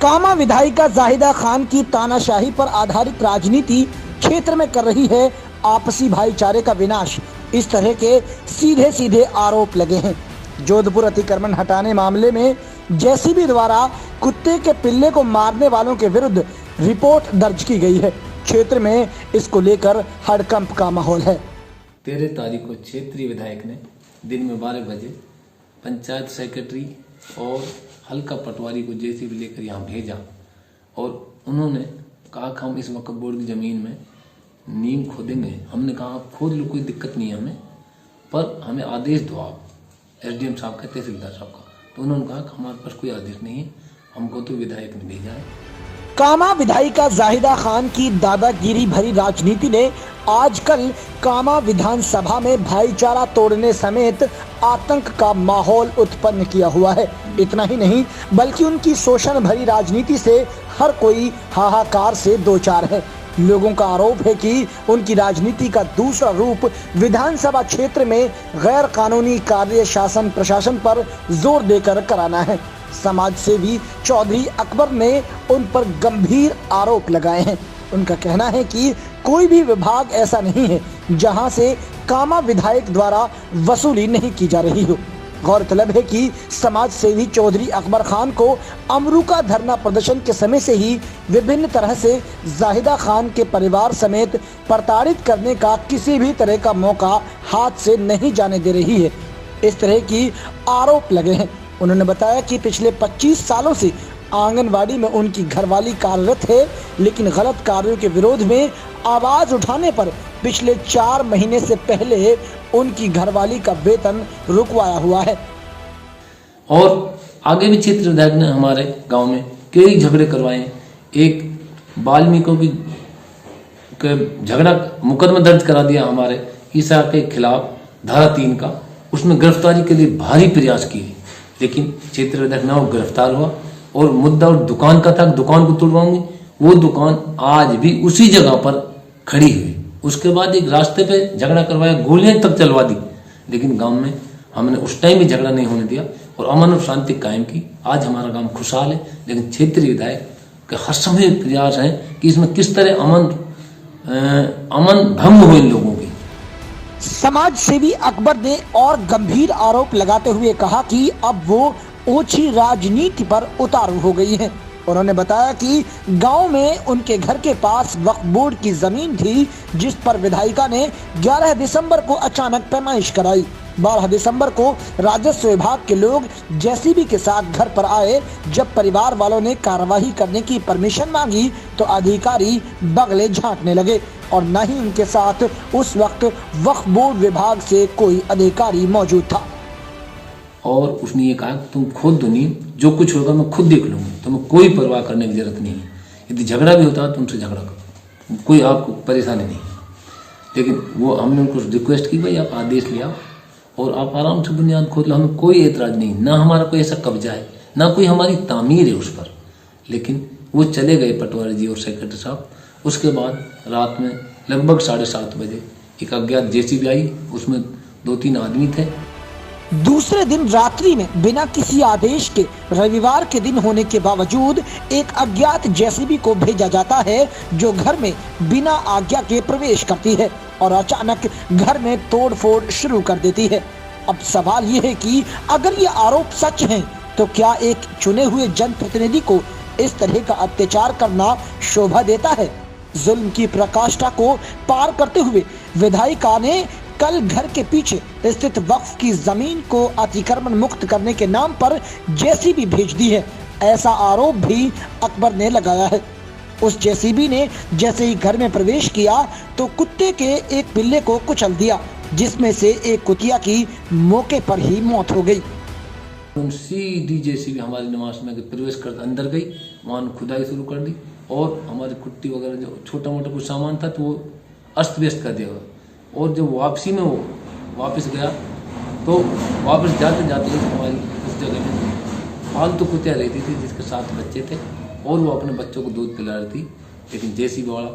कामा विधायिका जाहिदा खान की तानाशाही पर आधारित राजनीति क्षेत्र में कर रही है आपसी भाईचारे का विनाश, इस तरह के सीधे सीधे आरोप लगे हैं। जोधपुर अतिक्रमण हटाने मामले में जेसीबी द्वारा कुत्ते के पिल्ले को मारने वालों के विरुद्ध रिपोर्ट दर्ज की गई है। क्षेत्र में इसको लेकर हड़कंप का माहौल है। 13 तारीख को क्षेत्रीय विधायक ने दिन में 12 बजे पंचायत सेक्रेटरी और हल्का पटवारी को जेसीबी लेकर यहाँ भेजा और उन्होंने कहा कि हम इस वक्फ बोर्ड की ज़मीन में नींव खोदेंगे। हमने कहा आप खोद लो, कोई दिक्कत नहीं है हमें, पर हमें आदेश दो आप एसडीएम साहब का, तहसीलदार साहब का। तो उन्होंने कहा कि हमारे पास कोई आदेश नहीं है, हमको तो विधायक ने भेजा है। कामा विधायिका जाहिदा खान की दादागिरी भरी राजनीति ने आजकल कामा विधानसभा में भाईचारा तोड़ने समेत आतंक का माहौल उत्पन्न किया हुआ है। इतना ही नहीं बल्कि उनकी शोषण भरी राजनीति से हर कोई हाहाकार से दो चार है। लोगों का आरोप है कि उनकी राजनीति का दूसरा रूप विधानसभा क्षेत्र में गैर कानूनी कार्य शासन प्रशासन पर जोर देकर कराना है। समाज सेवी चौधरी अकबर ने उन पर गंभीर आरोप लगाए हैं। उनका कहना है कि कोई भी विभाग ऐसा नहीं है जहां से कामा विधायक द्वारा वसूली नहीं की जा रही हो। गौरतलब है कि समाज सेवी चौधरी अकबर खान को अमरू का धरना प्रदर्शन के समय से ही विभिन्न तरह से जाहिदा खान के परिवार समेत प्रताड़ित करने का किसी भी तरह का मौका हाथ से नहीं जाने दे रही है। इस तरह की आरोप लगे हैं। उन्होंने बताया कि पिछले 25 सालों से आंगनवाड़ी में उनकी घरवाली कार्यरत है, लेकिन गलत कार्यों के विरोध में आवाज उठाने पर पिछले 4 महीने से पहले उनकी घरवाली का वेतन रुकवाया हुआ है। और आगे भी क्षेत्र विधायक ने हमारे गांव में कई झगड़े करवाए। एक वाल्मीकियों की झगड़ा मुकदमा दर्ज करा दिया हमारे ईसा के खिलाफ धारा 3 का, उसमें गिरफ्तारी के लिए भारी प्रयास किए, लेकिन क्षेत्र विधायक न वो गिरफ्तार हुआ। और मुद्दा और दुकान का था, दुकान को तोड़वाऊंगी, वो दुकान आज भी उसी जगह पर खड़ी हुई। उसके बाद एक रास्ते पे झगड़ा करवाया, गोलियां तक चलवा दी, लेकिन गांव में हमने उस टाइम भी झगड़ा नहीं होने दिया और अमन और शांति कायम की। आज हमारा गांव खुशहाल है, लेकिन क्षेत्रीय विधायक के हर समय प्रयास है कि इसमें किस तरह अमन भंग हो इन लोगों की। समाज सेवी अकबर ने और गंभीर आरोप लगाते हुए कहा कि अब वो ओछी राजनीति पर उतारू हो गई है। उन्होंने बताया कि गांव में उनके घर के पास वक्फ बोर्ड की जमीन थी, जिस पर विधायिका ने 11 दिसंबर को अचानक पैमाइश कराई। 12 दिसंबर को राजस्व विभाग के लोग जेसीबी के साथ घर पर आए। जब परिवार वालों ने कार्यवाही करने की परमिशन मांगी तो अधिकारी बगले झांकने लगे और न ही उनके साथ उस वक्त वक्फ बोर्ड विभाग से कोई अधिकारी मौजूद था। और उसने ये कहा तुम खुद दो नींव, जो कुछ होगा मैं खुद देख लूंगी, तुम्हें कोई परवाह करने की जरूरत नहीं है। यदि झगड़ा भी होता है तुमसे झगड़ा करो, कोई आपको परेशानी नहीं। लेकिन वो हमने उनको रिक्वेस्ट की, भाई आप आदेश ले आओ और आप आराम से बुनियाद खोद लो, हमें कोई एतराज नहीं, ना हमारा कोई ऐसा कब्जा है, ना कोई हमारी तामीर है उस पर। लेकिन वो चले गए पटवारी जी और सेक्रेटरी साहब। उसके बाद रात में लगभग 7:30 बजे एक अज्ञात जेसीबी आई, उसमें 2-3 आदमी थे। दूसरे दिन रात्रि में बिना किसी आदेश के रविवार के दिन होने के बावजूद एक अज्ञात जेसीबी को भेजा जाता है, जो घर में बिना आज्ञा के प्रवेश करती है और अचानक घर में तोड़फोड़ शुरू कर देती है। अब सवाल ये है कि अगर ये आरोप सच हैं, तो क्या एक चुने हुए जनप्रतिनिधि को इस तरह का अत्याचार करना शोभा देता है? जुल्म की प्रकाष्ठा को पार करते हुए विधायिका ने कल घर के पीछे स्थित वक्फ की जमीन को अतिक्रमण मुक्त करने के नाम पर जेसीबी भेज दी है, ऐसा आरोप भी अकबर ने लगाया है। उस जेसीबी ने जैसे ही घर में प्रवेश किया तो कुत्ते के एक पिल्ले को कुचल दिया, जिसमें से एक कुतिया की मौके पर ही मौत हो गई। सीधी जेसीबी हमारे निवास में प्रवेश कर अंदर गई, वहां खुदाई शुरू कर दी और हमारी कुट्टी वगैरह जो छोटा मोटा कुछ सामान था तो वो अस्त व्यस्त कर दिया। और जब वापसी में वो वापस गया तो वापस जाते जाते हमारी उस जगह में फालतू कुतिया रहती थी, जिसके 7 बच्चे थे और वो अपने बच्चों को दूध पिला रही थी। लेकिन जेसीबी वाला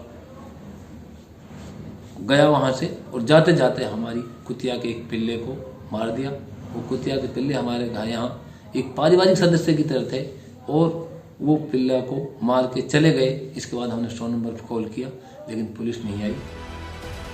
गया वहाँ से और जाते जाते हमारी कुतिया के एक पिल्ले को मार दिया। वो कुतिया के पिल्ले हमारे यहाँ एक पारिवारिक सदस्य की तरह थे और वो पिल्ला को मार के चले गए। इसके बाद हमने 100 नंबर पर कॉल किया, लेकिन पुलिस नहीं आई।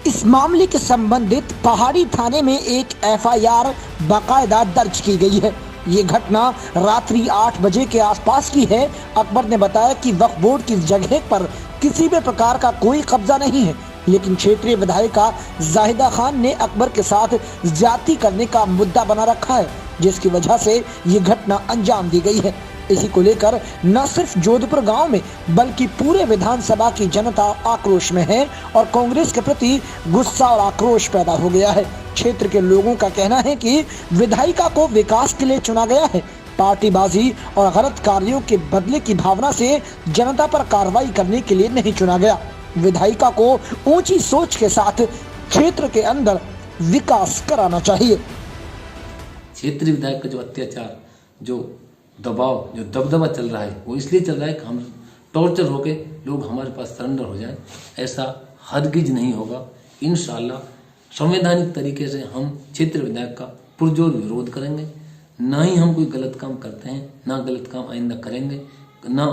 इस मामले के संबंधित पहाड़ी थाने में एक एफआईआर बाकायदा दर्ज की गई है। ये घटना रात्रि 8 बजे के आसपास की है। अकबर ने बताया कि वक्फ बोर्ड की जगह पर किसी भी प्रकार का कोई कब्जा नहीं है, लेकिन क्षेत्रीय विधायिका जाहिदा खान ने अकबर के साथ ज्यादती करने का मुद्दा बना रखा है, जिसकी वजह से ये घटना अंजाम दी गई है। इसी को लेकर न सिर्फ जोधपुर गांव में बल्कि पूरे विधानसभा की जनता आक्रोश में है और कांग्रेस के प्रति गुस्सा और आक्रोश पैदा हो गया है। क्षेत्र के लोगों का कहना है कि विधायिका को विकास के लिए चुना गया है, पार्टीबाजी और गलत कार्यों के बदले की भावना से जनता पर कार्रवाई करने के लिए नहीं चुना गया। विधायिका को ऊंची सोच के साथ क्षेत्र के अंदर विकास कराना चाहिए। क्षेत्रीय विधायक का जो अत्याचार, जो दबाव, जो दबदबा चल रहा है, वो इसलिए चल रहा है कि हम टॉर्चर होके लोग हमारे पास सरेंडर हो जाए। ऐसा हरगिज नहीं होगा। इंशाल्लाह संवैधानिक तरीके से हम क्षेत्रीय विधायक का पुरजोर विरोध करेंगे। ना ही हम कोई गलत काम करते हैं, ना गलत काम आइंदा करेंगे, ना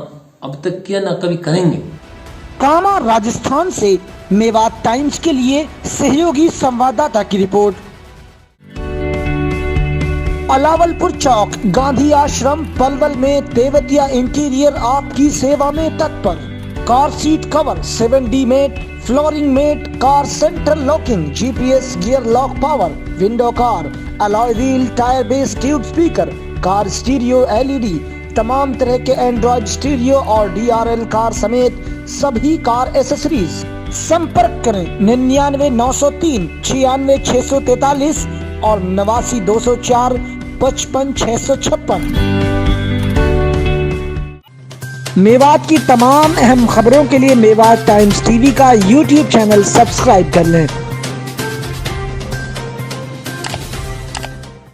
अब तक किया, ना कभी करेंगे। कामा राजस्थान से मेवात टाइम्स के लिए सहयोगी संवाददाता की रिपोर्ट। अलावलपुर चौक, गांधी आश्रम, पलवल में तेवतिया इंटीरियर आपकी सेवा में तत्पर। Car seat cover, 7D mat, flooring mat, car central locking, GPS gear lock power, window car, alloy wheel, tyre base tube speaker, car stereo LED, तमाम तरह के एंड्रॉइड स्टीरियो और DRL कार समेत सभी कार एसेसरीज। संपर्क करें 99 903 96 643 और 89 204 55 656। मेवात की तमाम अहम खबरों के लिए मेवात टाइम्स टीवी का YouTube चैनल सब्सक्राइब कर लें।